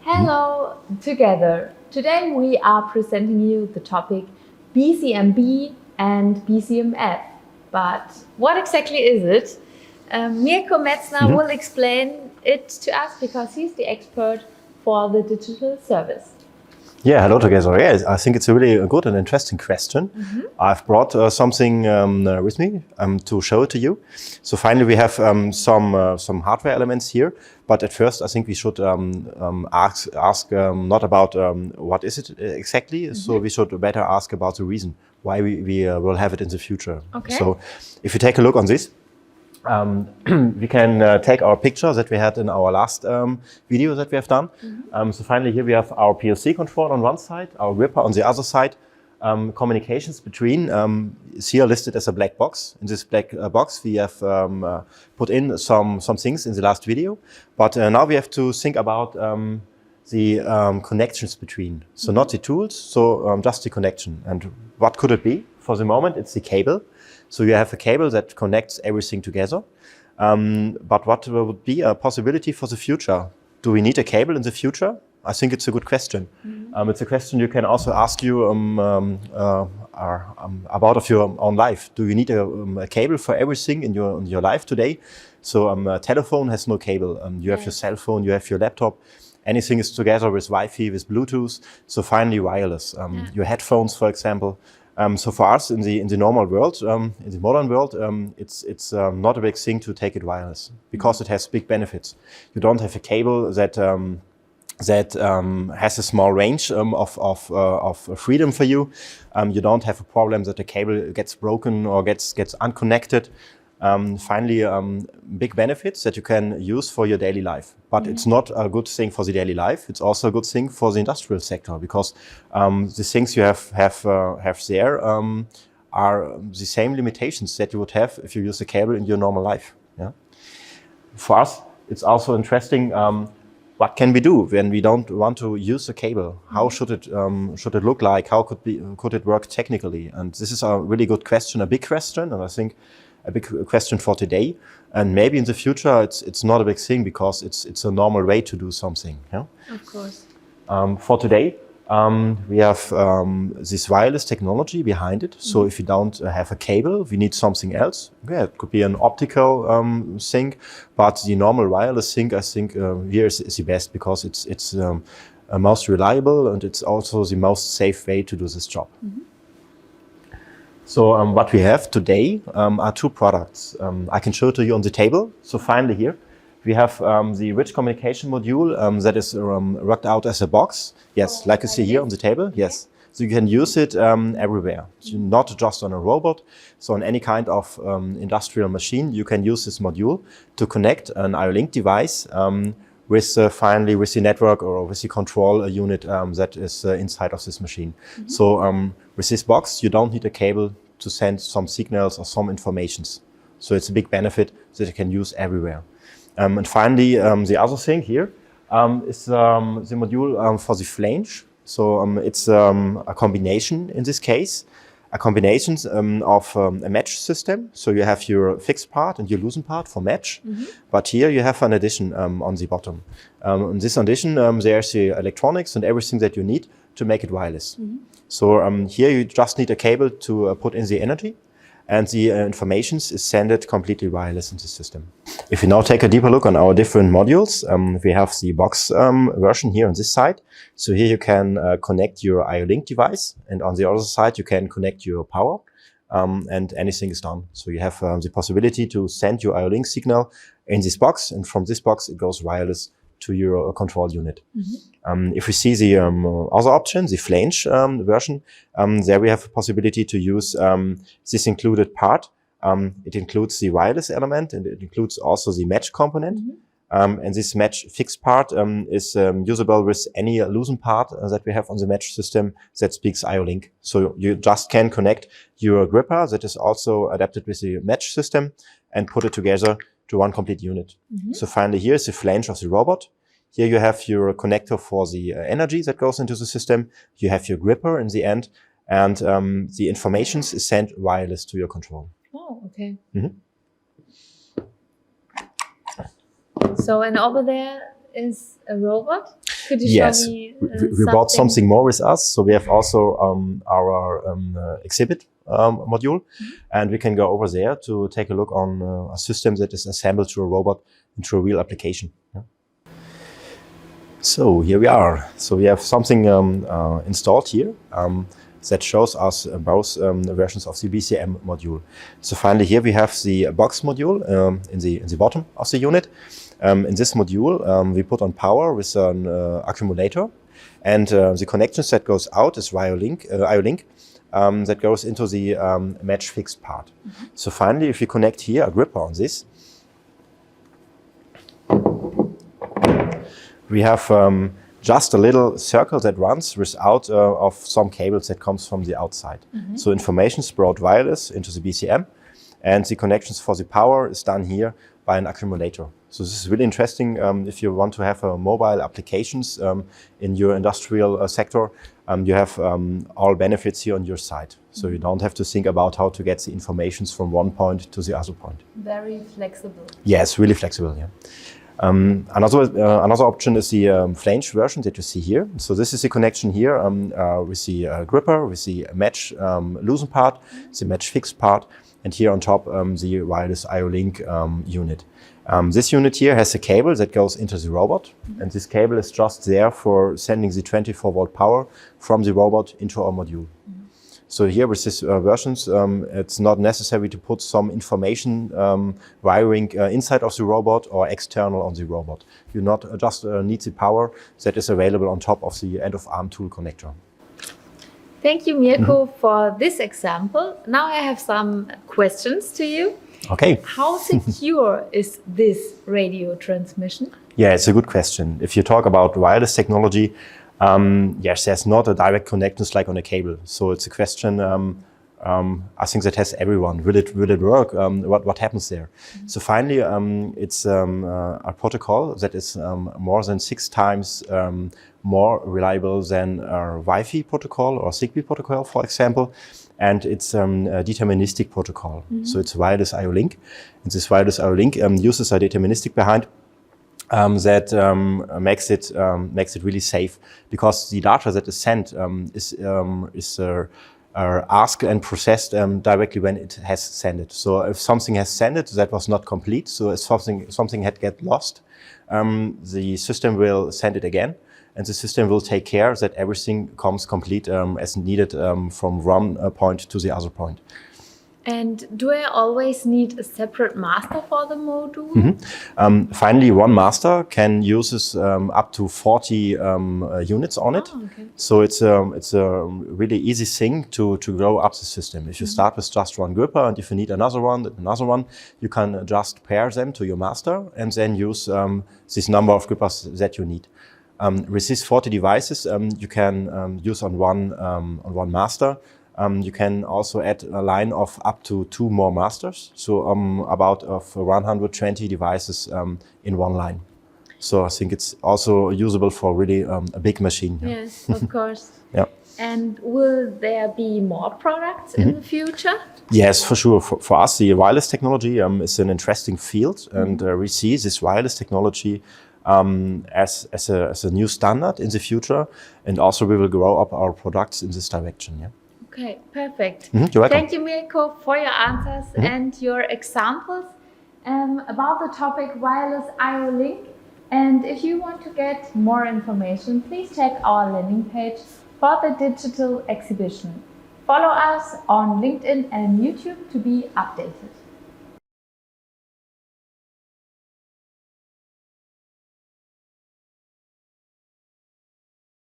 Hello together. Today we are presenting you the topic BCM-B and BCM-F. But what exactly is it? Mirko Metzner will explain it to us because he's the expert for the digital service. Yeah, hello together. Yeah, I think it's a really good and interesting question. I've brought something with me to show it to you. So finally we have some hardware elements here, but at first I think we should ask not about what is it exactly, so we should better ask about the reason why we will have it in the future. Okay. So if you take a look on this, we can take our picture that we had in our last video that we have done. So finally here we have our PLC control on one side, our gripper on the other side. Communications between is here listed as a black box. In this black box we have put in some things in the last video, but now we have to think about the connections between. So not the tools, so just the connection. And what could it be? For the moment it's the cable. So you have a cable that connects everything together. But what would be a possibility for the future? Do we need a cable in the future? I think it's a good question. It's a question you can also ask you about of your own life. Do you need a cable for everything in your life today? So a telephone has no cable. You have your cell phone, you have your laptop. Anything is together with Wi-Fi, with Bluetooth. So finally wireless. Your headphones, for example. So for us in the normal world, in the modern world, it's not a big thing to take it wireless because it has big benefits. You don't have a cable that has a small range of freedom for you. You don't have a problem that the cable gets broken or gets unconnected. Finally, big benefits that you can use for your daily life. But it's not a good thing for the daily life. It's also a good thing for the industrial sector because the things you have there are the same limitations that you would have if you use a cable in your normal life. Yeah. For us, it's also interesting. What can we do when we don't want to use a cable? How should it look like? How could it work technically? And this is a really good question, a big question, and I think a big question for today. And maybe in the future it's not a big thing because it's a normal way to do something. Yeah? Of course. For today, we have this wireless technology behind it. So if you don't have a cable, we need something else. Yeah, it could be an optical thing, but the normal wireless thing, I think here is the best because it's most reliable and it's also the most safe way to do this job. So what we have today are two products. I can show it to you on the table. So finally here we have the rich communication module that is worked out as a box. Yes, like you see here on the table. Yes, so you can use it everywhere. So not just on a robot. So on any kind of industrial machine, you can use this module to connect an IO-Link device with finally with the network or with the control unit that is inside of this machine. So with this box, you don't need a cable to send some signals or some informations. So it's a big benefit that you can use everywhere. And finally, the other thing here is the module for the flange. So it's a combination in this case. A combination of a match system. So you have your fixed part and your loosened part for match. But here you have an addition on the bottom. In this addition, there's the electronics and everything that you need to make it wireless. So here you just need a cable to put in the energy, and the information is sent completely wireless in the system. If you now take a deeper look on our different modules, we have the box version here on this side. So here you can connect your IO-Link device, and on the other side you can connect your power, and anything is done. So you have the possibility to send your IO-Link signal in this box, and from this box it goes wireless to your control unit. If we see the other option, the flange version, there we have a possibility to use this included part. It includes the wireless element and it includes also the match component. And this match fixed part is usable with any loosened part that we have on the match system that speaks IO-Link. So you just can connect your gripper that is also adapted with the match system and put it together to one complete unit. So finally here is the flange of the robot. Here you have your connector for the energy that goes into the system. You have your gripper in the end, and the information is sent wireless to your control. Oh, okay. So, and over there is a robot? Could you Yes, show me we brought something more with us. So we have also our exhibit module, and we can go over there to take a look on a system that is assembled to a robot into a real application. Yeah. So here we are. So we have something installed here that shows us both versions of the BCM module. So finally here we have the box module in the bottom of the unit. In this module we put on power with an accumulator, and the connections that goes out is IO-Link that goes into the match fixed part. So finally, if we connect here a gripper on this, we have just a little circle that runs without of some cables that comes from the outside. So information is brought wireless into the BCM, and the connections for the power is done here by an accumulator. So this is really interesting if you want to have mobile applications in your industrial sector. You have all benefits here on your side. So you don't have to think about how to get the informations from one point to the other point. Very flexible. Yes, really flexible, yeah. Another option is the flange version that you see here. So this is the connection here with the gripper, with the match loosen part, the match fixed part, and here on top the wireless IO-Link unit. This unit here has a cable that goes into the robot, and this cable is just there for sending the 24-volt power from the robot into our module. So here with these versions, it's not necessary to put some information wiring inside of the robot or external on the robot. You not just need the power that is available on top of the end-of-arm tool connector. Thank you, Mirko, for this example. Now I have some questions to you. Okay. How secure is this radio transmission? Yeah, it's a good question. If you talk about wireless technology, yes, there's not a direct connection like on a cable. So it's a question, I think that has everyone. Will it work? What happens there? So finally, it's a protocol that is more than 6 times more reliable than a Wi-Fi protocol or Zigbee protocol, for example. And it's a deterministic protocol. So it's wireless IO-Link. And this wireless IO-Link uses a deterministic behind that makes it really safe, because the data that is sent is asked and processed directly when it has sent it. So if something has sent it that was not complete, so if something had get lost, the system will send it again, and the system will take care that everything comes complete as needed from one point to the other point. And do I always need a separate master for the module? Finally, one master can use up to 40 units on it. Oh, okay. So it's a really easy thing to grow up the system. If you start with just one gripper, and if you need another one, you can just pair them to your master and then use this number of grippers that you need. With these 40 devices, you can use on one master. You can also add a line of up to 2 more masters, so about 120 devices in one line. So I think it's also usable for really a big machine. Yeah. Yes, of course. Yeah. And will there be more products in the future? Yes, for sure. For us, the wireless technology is an interesting field, and we see this wireless technology as a new standard in the future, and also we will grow up our products in this direction. Yeah. Okay, perfect. You're welcome. Thank you, Mirko, for your answers and your examples about the topic wireless IO-Link. And if you want to get more information, please check our landing page for the digital exhibition. Follow us on LinkedIn and YouTube to be updated.